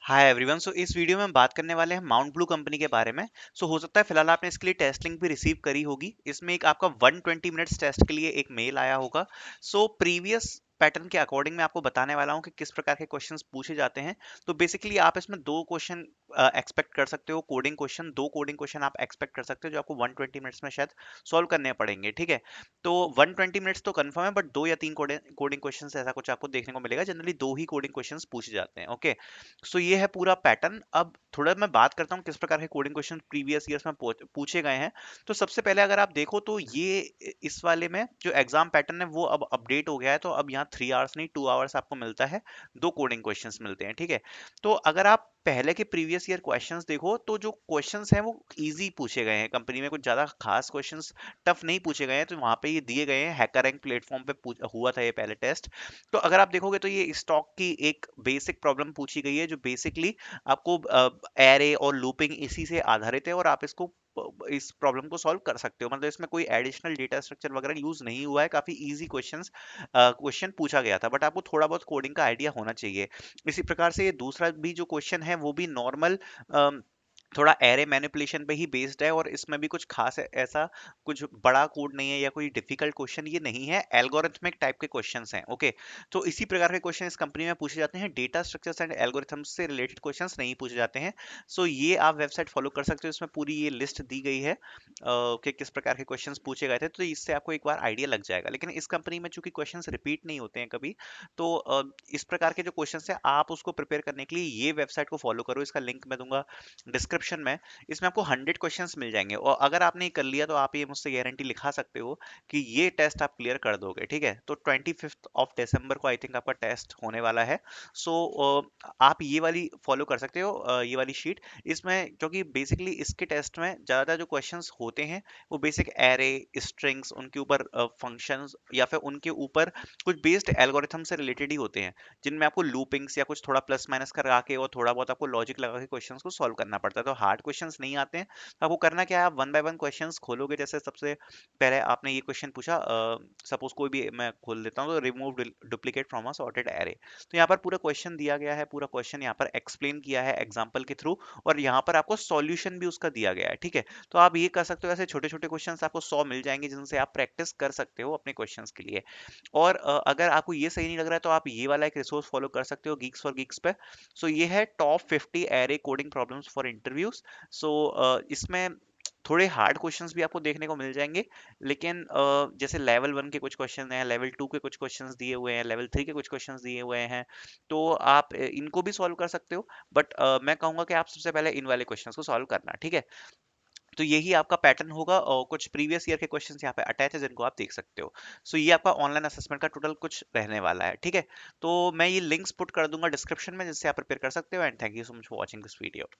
Hi everyone. सो इस video में हम बात करने वाले हैं माउंट ब्लू कंपनी के बारे में। सो हो सकता है फिलहाल आपने इसके लिए टेस्ट लिंक भी रिसीव करी होगी। इसमें एक आपका 120 मिनट्स टेस्ट के लिए एक मेल आया होगा। सो प्रीवियस पैटर्न के अकॉर्डिंग मैं आपको बताने वाला हूँ कि किस प्रकार के क्वेश्चंस पूछे जाते हैं। तो बेसिकली आप इसमें दो क्वेश्चन एक्सपेक्ट कर सकते हो, कोडिंग क्वेश्चन, दो कोडिंग क्वेश्चन आप एक्सपेक्ट कर सकते हो जो आपको 120 मिनट्स में शायद सॉल्व करने पड़ेंगे। ठीक है, तो 120 मिनट्स तो कंफर्म है, बट दो या तीन कोडिंग क्वेश्चंस ऐसा कुछ आपको देखने को मिलेगा। जनरली दो ही कोडिंग क्वेश्चंस पूछे जाते हैं। ओके, सो ये है पूरा पैटर्न। अब थोड़ा मैं बात करता हूँ किस प्रकार के कोडिंग क्वेश्चन प्रीवियस ईयर्स में पूछे गए हैं। तो सबसे पहले अगर आप देखो तो ये इस वाले में जो एग्जाम पैटर्न है वो अब अपडेट हो गया है। तो अब यहाँ 3 आवर्स नहीं 2 आवर्स आपको मिलता है, दो कोडिंग क्वेश्चंस मिलते हैं। ठीक है, तो अगर आप पहले के प्रीवियस ईयर क्वेश्चंस देखो तो जो क्वेश्चंस हैं वो इजी पूछे गए हैं। कंपनी में कुछ ज्यादा खास क्वेश्चंस टफ नहीं पूछे गए हैं। तो वहां पे ये दिए गए हैं, हैकर रैंक प्लेटफॉर्म पे हुआ था ये पहले टेस्ट। तो अगर आप देखोगे तो ये स्टॉक की एक बेसिक प्रॉब्लम पूछी गई है जो बेसिकली आपको एरे और लूपिंग इसी से आधारित है, और आप इसको इस प्रॉब्लम को सॉल्व कर सकते हो। मतलब इसमें कोई एडिशनल डेटा स्ट्रक्चर वगैरह यूज नहीं हुआ है। काफी इजी क्वेश्चन पूछा गया था, बट आपको थोड़ा बहुत कोडिंग का आइडिया होना चाहिए। इसी प्रकार से ये दूसरा भी जो क्वेश्चन है वो भी नॉर्मल थोड़ा एरे मैनिपुलेशन पे ही बेस्ड है, और इसमें भी कुछ खास ऐसा कुछ बड़ा कोड नहीं है या कोई डिफिकल्ट क्वेश्चन ये नहीं है। एल्गोरिथमिक टाइप के क्वेश्चंस हैं। ओके, तो इसी प्रकार के क्वेश्चन इस कंपनी में पूछे जाते हैं। डेटा स्ट्रक्चर्स एंड एल्गोरिथम्स से रिलेटेड क्वेश्चंस नहीं पूछे जाते हैं। सो ये आप वेबसाइट फॉलो कर सकते हो, इसमें पूरी ये लिस्ट दी गई है कि किस प्रकार के क्वेश्चंस पूछे गए थे। तो इससे आपको एक बार आइडिया लग जाएगा। लेकिन इस कंपनी में चूंकि क्वेश्चंस रिपीट नहीं होते हैं कभी, तो इस प्रकार के जो क्वेश्चंस हैं आप उसको प्रिपेयर करने के लिए ये वेबसाइट को फॉलो करो। इसका लिंक मैं दूंगा डिस्क्रिप्शन में। इसमें आपको 100 क्वेश्चंस मिल जाएंगे, और अगर आपने ये कर लिया तो आप ये मुझसे गारंटी लिखा सकते हो कि ये टेस्ट आप क्लियर कर दोगे। ठीक है, तो 25 दिसंबर को आई थिंक आपका टेस्ट होने वाला है। सो आप ये वाली फॉलो कर सकते हो, ये वाली शीट। इसमें क्योंकि बेसिकली इसके टेस्ट में ज़्यादातर जो क्वेश्चंस होते हैं वो बेसिक एरे, स्ट्रिंग्स, उनके ऊपर फंक्शंस या फिर उनके ऊपर कुछ बेस्ड एल्गोरिथम से रिलेटेड ही होते हैं, जिनमें आपको लूपिंग्स या कुछ थोड़ा प्लस माइनस करा के और थोड़ा बहुत आपको लॉजिक लगा के क्वेश्चंस को सॉल्व करना पड़ता है। तो हार्ड क्वेश्चंस नहीं आते हैं। तो आपको करना क्या है, आप वन बाय वन क्वेश्चंस खोलोगे। जैसे सबसे पहले आपने ये क्वेश्चन पूछा, सपोज कोई भी मैं खोल देता हूँ, तो remove duplicate from a sorted array. तो यहाँ पर पूरा क्वेश्चन दिया गया है, पूरा क्वेश्चन यहाँ पर एक्सप्लेन किया है एग्जाम्पल के थ्रू, और यहाँ पर आपको सॉल्यूशन भी उसका दिया गया है। ठीक है, तो आप ये कर सकते हो। ऐसे छोटे छोटे क्वेश्चंस आपको 100 मिल जाएंगे जिनसे आप प्रैक्टिस कर सकते हो अपने क्वेश्चंस के लिए। और अगर आपको ये सही नहीं लग रहा है तो आप ये वाला एक रिसोर्स फॉलो कर सकते हो, गीक्स फॉर गीक्स पे। सो ये है top 50 array coding problems for interviews. So इसमें थोड़े हार्ड क्वेश्चंस भी आपको देखने को मिल जाएंगे। लेकिन जैसे लेवल 1 के कुछ क्वेश्चन हैं, लेवल 2 के कुछ क्वेश्चंस दिए हुए हैं, लेवल 3 के कुछ क्वेश्चंस दिए हुए हैं। तो आप इनको भी सॉल्व कर सकते हो, बट मैं कहूंगा कि आप सबसे पहले इन वाले क्वेश्चंस को सॉल्व करना। ठीक है, तो यही आपका पैटर्न होगा, और कुछ प्रीवियस ईयर के क्वेश्चंस यहाँ पे अटैच है जिनको आप देख सकते हो। सो ये आपका ऑनलाइन असेसमेंट का टोटल कुछ रहने वाला है। ठीक है, तो मैं ये लिंक्स पुट कर दूंगा डिस्क्रिप्शन में जिससे आप प्रिपेयर कर सकते हो। And thank you so much for watching this video.